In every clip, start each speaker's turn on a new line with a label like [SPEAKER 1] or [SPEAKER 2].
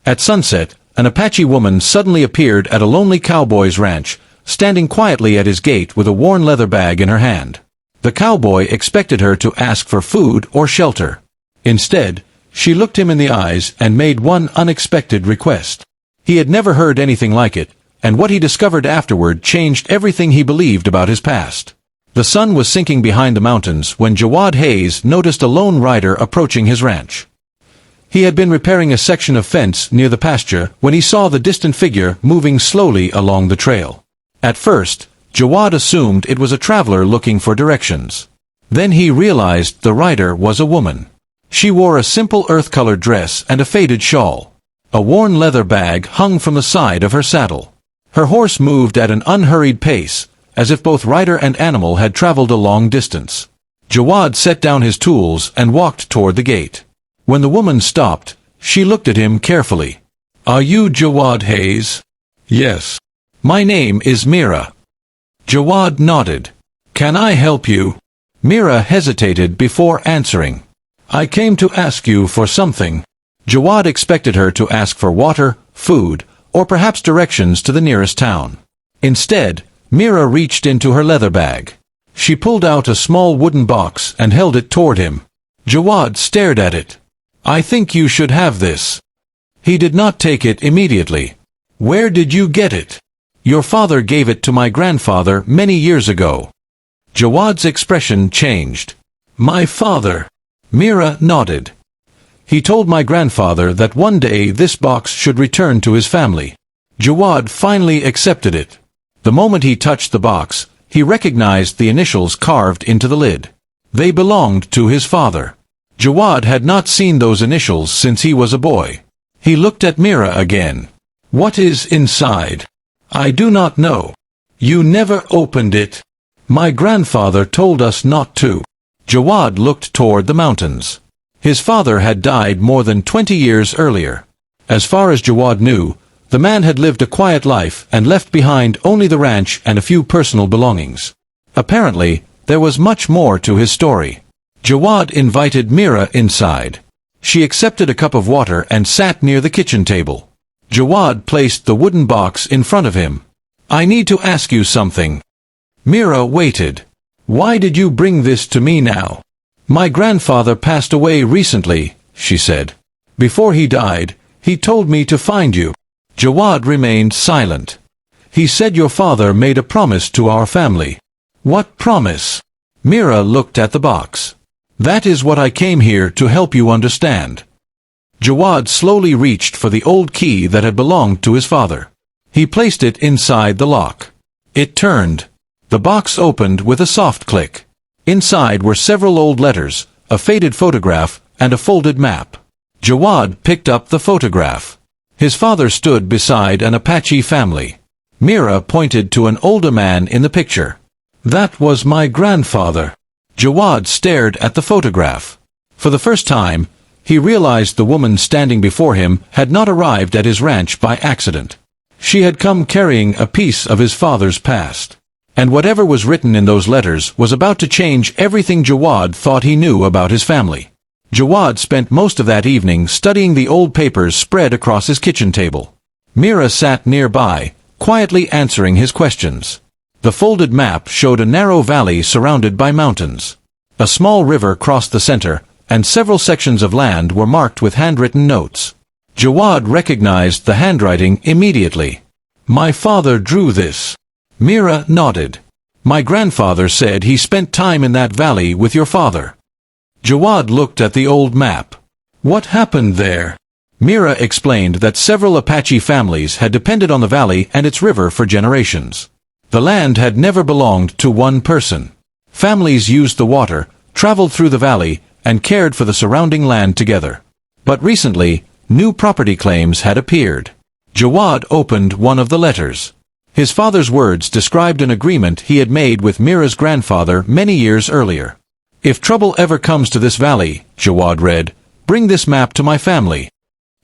[SPEAKER 1] At sunset, an Apache woman suddenly appeared at a lonely cowboy's ranch, standing quietly at his gate with a worn leather bag in her hand. The cowboy expected her to ask for food or shelter. Instead, she looked him in the eyes and made one unexpected request. He had never heard anything like it, and what he discovered afterward changed everything he believed about his past. The sun was sinking behind the mountains when Jawad Hayes noticed a lone rider approaching his ranch. He had been repairing a section of fence near the pasture when he saw the distant figure moving slowly along the trail. At first, Jawad assumed it was a traveler looking for directions. Then he realized the rider was a woman. She wore a simple earth-colored dress and a faded shawl. A worn leather bag hung from the side of her saddle. Her horse moved at an unhurried pace, as if both rider and animal had traveled a long distance. Jawad set down his tools and walked toward the gate. When the woman stopped, she looked at him carefully. "Are you Jawad Hayes?" "Yes." "My name is Mira." Jawad nodded. "Can I help you?" Mira hesitated before answering. "I came to ask you for something." Jawad expected her to ask for water, food, or perhaps directions to the nearest town. Instead, Mira reached into her leather bag. She pulled out a small wooden box and held it toward him. Jawad stared at it. "I think you should have this." He did not take it immediately. "Where did you get it?" "Your father gave it to my grandfather many years ago." Jawad's expression changed. "My father?" Mira nodded. "He told my grandfather that one day this box should return to his family." Jawad finally accepted it. The moment he touched the box, he recognized the initials carved into the lid. They belonged to his father. Jawad had not seen those initials since he was a boy. He looked at Mira again. "What is inside?" "I do not know." "You never opened it." "My grandfather told us not to." Jawad looked toward the mountains. His father had died more than 20 years earlier. As far as Jawad knew, the man had lived a quiet life and left behind only the ranch and a few personal belongings. Apparently, there was much more to his story. Jawad invited Mira inside. She accepted a cup of water and sat near the kitchen table. Jawad placed the wooden box in front of him. "I need to ask you something." Mira waited. "Why did you bring this to me now?" "My grandfather passed away recently," she said. "Before he died, he told me to find you." Jawad remained silent. "He said your father made a promise to our family." "What promise?" Mira looked at the box. "That is what I came here to help you understand." Jawad slowly reached for the old key that had belonged to his father. He placed it inside the lock. It turned. The box opened with a soft click. Inside were several old letters, a faded photograph, and a folded map. Jawad picked up the photograph. His father stood beside an Apache family. Mira pointed to an older man in the picture. "That was my grandfather." Jawad stared at the photograph. For the first time, he realized the woman standing before him had not arrived at his ranch by accident. She had come carrying a piece of his father's past. And whatever was written in those letters was about to change everything Jawad thought he knew about his family. Jawad spent most of that evening studying the old papers spread across his kitchen table. Mira sat nearby, quietly answering his questions. The folded map showed a narrow valley surrounded by mountains. A small river crossed the center, and several sections of land were marked with handwritten notes. Jawad recognized the handwriting immediately. "My father drew this." Mira nodded. "My grandfather said he spent time in that valley with your father." Jawad looked at the old map. "What happened there?" Mira explained that several Apache families had depended on the valley and its river for generations. The land had never belonged to one person. Families used the water, traveled through the valley, and cared for the surrounding land together. But recently, new property claims had appeared. Jawad opened one of the letters. His father's words described an agreement he had made with Mira's grandfather many years earlier. "If trouble ever comes to this valley," Jawad read, "bring this map to my family."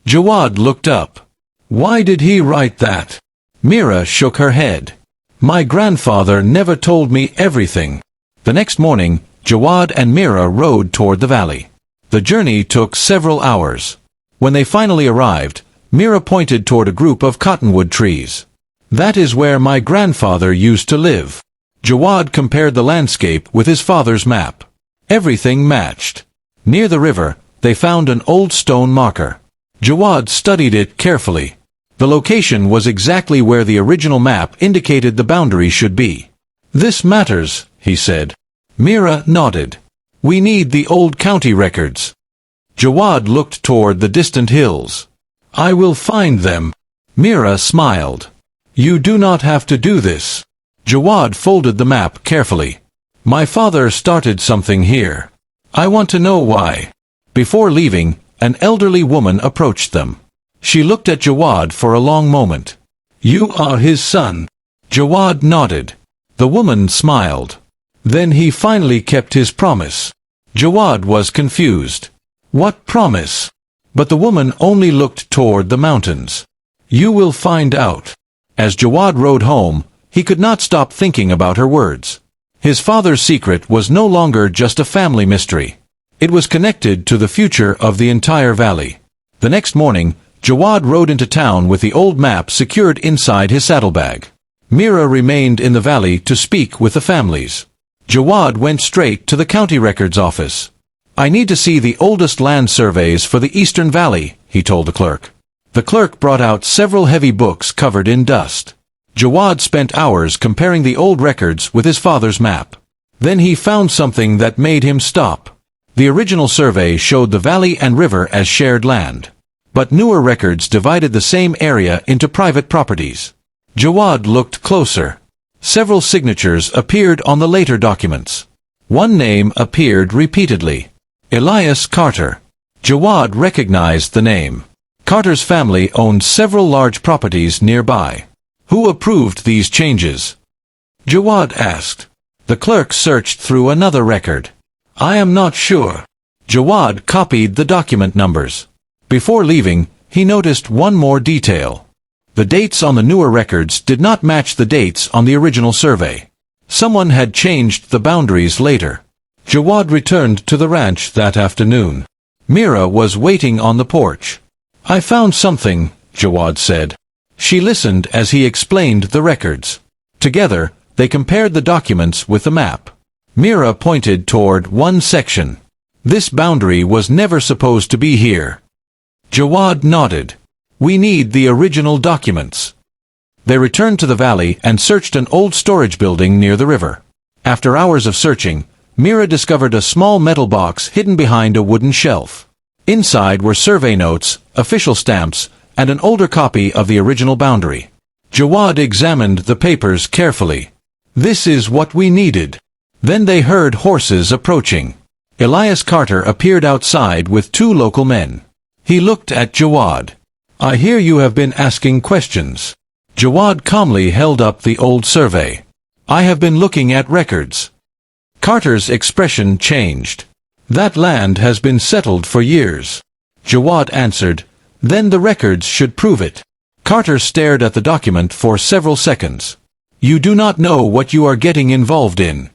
[SPEAKER 1] Jawad looked up. "Why did he write that?" Mira shook her head. "My grandfather never told me everything." The next morning, Jawad and Mira rode toward the valley. The journey took several hours. When they finally arrived, Mira pointed toward a group of cottonwood trees. That is where my grandfather used to live. Jawad compared the landscape with his father's map. Everything matched. Near the river, they found an old stone marker. Jawad studied it carefully. The location was exactly where the original map indicated the boundary should be. This matters, he said. Mira nodded. We need the old county records. Jawad looked toward the distant hills. I will find them. Mira smiled. You do not have to do this. Jawad folded the map carefully. My father started something here. I want to know why. Before leaving, an elderly woman approached them. She looked at Jawad for a long moment. You are his son. Jawad nodded. The woman smiled. Then he finally kept his promise. Jawad was confused. What promise? But the woman only looked toward the mountains. You will find out. As Jawad rode home, he could not stop thinking about her words. His father's secret was no longer just a family mystery. It was connected to the future of the entire valley. The next morning, Jawad rode into town with the old map secured inside his saddlebag. Mira remained in the valley to speak with the families. Jawad went straight to the county records office. I need to see the oldest land surveys for the Eastern Valley, he told the clerk. The clerk brought out several heavy books covered in dust. Jawad spent hours comparing the old records with his father's map. Then he found something that made him stop. The original survey showed the valley and river as shared land. But newer records divided the same area into private properties. Jawad looked closer. Several signatures appeared on the later documents. One name appeared repeatedly. Elias Carter. Jawad recognized the name. Carter's family owned several large properties nearby. Who approved these changes? Jawad asked. The clerk searched through another record. I am not sure. Jawad copied the document numbers. Before leaving, he noticed one more detail. The dates on the newer records did not match the dates on the original survey. Someone had changed the boundaries later. Jawad returned to the ranch that afternoon. Mira was waiting on the porch. I found something, Jawad said. She listened as he explained the records. Together, they compared the documents with the map. Mira pointed toward one section. This boundary was never supposed to be here. Jawad nodded. We need the original documents. They returned to the valley and searched an old storage building near the river. After hours of searching, Mira discovered a small metal box hidden behind a wooden shelf. Inside were survey notes, official stamps, and an older copy of the original boundary. Jawad examined the papers carefully. This is what we needed. Then they heard horses approaching. Elias Carter appeared outside with two local men. He looked at Jawad. I hear you have been asking questions. Jawad calmly held up the old survey. I have been looking at records. Carter's expression changed. That land has been settled for years. Jawad answered, Then the records should prove it. Carter stared at the document for several seconds. You do not know what you are getting involved in.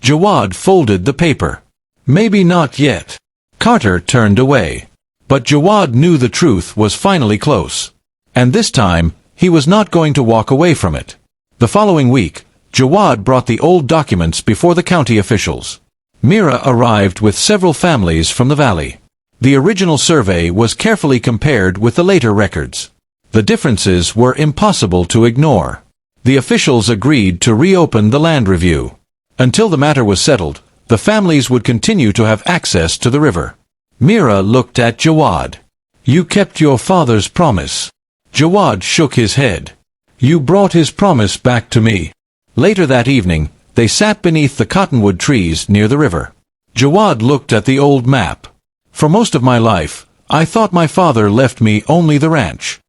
[SPEAKER 1] Jawad folded the paper. Maybe not yet. Carter turned away. But Jawad knew the truth was finally close. And this time, he was not going to walk away from it. The following week, Jawad brought the old documents before the county officials. Mira arrived with several families from the valley. The original survey was carefully compared with the later records. The differences were impossible to ignore. The officials agreed to reopen the land review. Until the matter was settled, the families would continue to have access to the river. Mira looked at Jawad. You kept your father's promise. Jawad shook his head. You brought his promise back to me. Later that evening, they sat beneath the cottonwood trees near the river. Jawad looked at the old map. For most of my life, I thought my father left me only the ranch.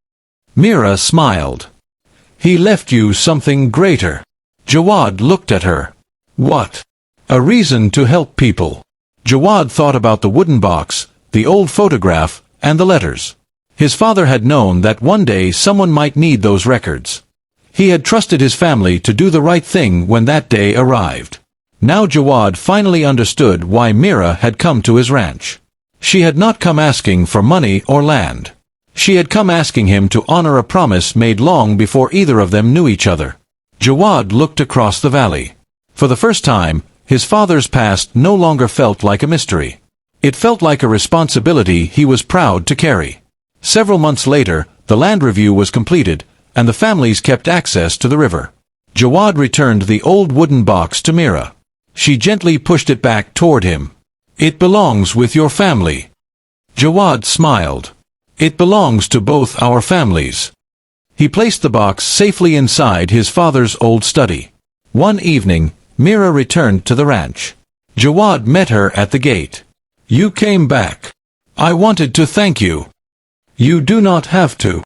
[SPEAKER 1] Mira smiled. He left you something greater. Jawad looked at her. What? A reason to help people. Jawad thought about the wooden box, the old photograph, and the letters. His father had known that one day someone might need those records. He had trusted his family to do the right thing when that day arrived. Now Jawad finally understood why Mira had come to his ranch. She had not come asking for money or land. She had come asking him to honor a promise made long before either of them knew each other. Jawad looked across the valley. For the first time, his father's past no longer felt like a mystery. It felt like a responsibility he was proud to carry. Several months later, the land review was completed, and the families kept access to the river. Jawad returned the old wooden box to Mira. She gently pushed it back toward him. "It belongs with your family." Jawad smiled. "It belongs to both our families." He placed the box safely inside his father's old study. One evening, Mira returned to the ranch. Jawad met her at the gate. "You came back. I wanted to thank you." "You do not have to."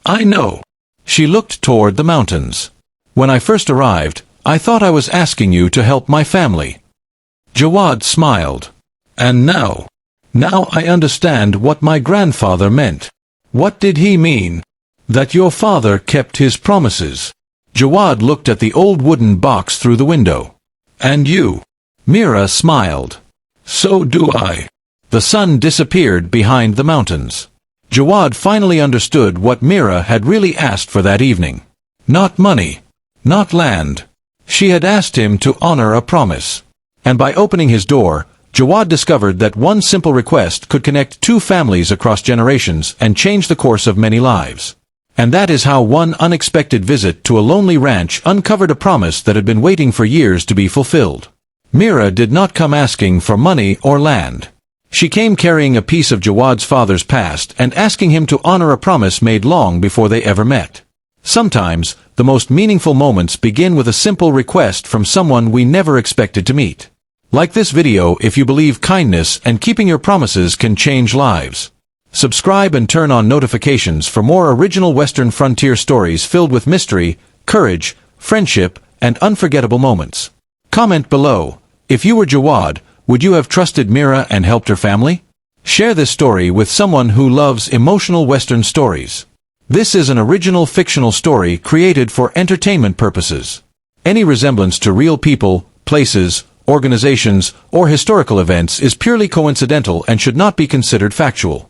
[SPEAKER 1] "I know." She looked toward the mountains. "When I first arrived, I thought I was asking you to help my family." Jawad smiled. "And now I understand what my grandfather meant." "What did he mean?" "That your father kept his promises." Jawad looked at the old wooden box through the window. "And you?" Mira smiled. "So do I." The sun disappeared behind the mountains. Jawad finally understood what Mira had really asked for that evening. Not money. Not land. She had asked him to honor a promise. And by opening his door, Jawad discovered that one simple request could connect two families across generations and change the course of many lives. And that is how one unexpected visit to a lonely ranch uncovered a promise that had been waiting for years to be fulfilled. Mira did not come asking for money or land. She came carrying a piece of Jawad's father's past and asking him to honor a promise made long before they ever met. Sometimes, the most meaningful moments begin with a simple request from someone we never expected to meet. Like this video if you believe kindness and keeping your promises can change lives. Subscribe and turn on notifications for more original Western frontier stories filled with mystery, courage, friendship, and unforgettable moments. Comment below. If you were Jawad, would you have trusted Mira and helped her family? Share this story with someone who loves emotional Western stories. This is an original fictional story created for entertainment purposes. Any resemblance to real people, places, organizations, or historical events is purely coincidental and should not be considered factual.